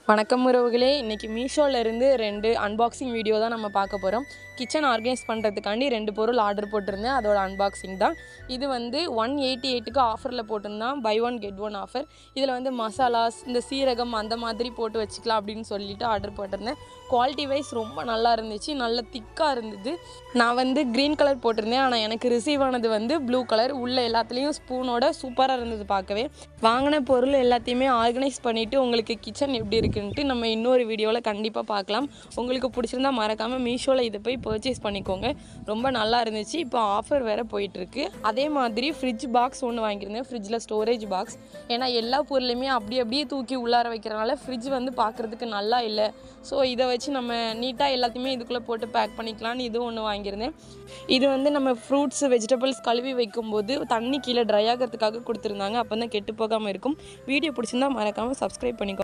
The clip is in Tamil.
வணக்கம் உறவுகளே, இன்றைக்கி மீஷோலேருந்து 2 அன்பாக்சிங் வீடியோ தான் நம்ம பார்க்க போகிறோம். கிச்சன் ஆர்கனைஸ் பண்ணுறதுக்காண்டி 2 பொருள் ஆர்டர் போட்டிருந்தேன். அதோட அன்பாக்சிங் தான் இது. 188க்கு ஆஃபரில் போட்டிருந்தான், buy one get one offer. இதில் மசாலாஸ், இந்த சீரகம் அந்த மாதிரி போட்டு வச்சுக்கலாம் அப்படின்னு சொல்லிட்டு ஆர்டர் போட்டிருந்தேன். குவாலிட்டி வைஸ் ரொம்ப நல்லா இருந்துச்சு, நல்ல திக்காக இருந்தது. நான் க்ரீன் கலர் போட்டிருந்தேன், ஆனால் எனக்கு ரிசீவ் ஆனது ப்ளூ கலர். உள்ள எல்லாத்துலேயும் ஸ்பூனோட சூப்பராக இருந்தது பார்க்கவே. வாங்கின பொருள் எல்லாத்தையுமே ஆர்கனைஸ் பண்ணிவிட்டு உங்களுக்கு கிச்சன் எப்படி இருக்குன்ட்டு நம்ம இன்னொரு வீடியோவில் கண்டிப்பாக பார்க்கலாம். உங்களுக்கு பிடிச்சிருந்தா மறக்காமல் மீஷோவில் இதை போய் பர்ச்சேஸ் பண்ணிக்கோங்க. ரொம்ப நல்லா இருந்துச்சு. இப்போ ஆஃபர் வேறு போயிட்டுருக்கு. அதே மாதிரி ஃப்ரிட்ஜ் பாக்ஸ் ஒன்று வாங்கியிருந்தேன், ஃப்ரிட்ஜில் ஸ்டோரேஜ் பாக்ஸ். ஏன்னா எல்லா பொருளையுமே அப்படியே தூக்கி உள்ளார வைக்கிறனால ஃப்ரிட்ஜ் பார்க்குறதுக்கு நல்லா இல்லை. ஸோ இதை வச்சு நம்ம நீட்டாக எல்லாத்தையுமே இதுக்குள்ளே போட்டு பேக் பண்ணிக்கலான்னு இது ஒன்று வாங்கியிருந்தேன். இது நம்ம ஃப்ரூட்ஸ் வெஜிடபிள்ஸ் கழுவி வைக்கும்போது தண்ணி கீழே ட்ரை ஆகிறதுக்காக கொடுத்துருந்தாங்க. அப்போ தான் கெட்டு போகாமல் இருக்கும். வீடியோ பிடிச்சிருந்தா மறக்காமல் சப்ஸ்கிரைப் பண்ணிக்கோ.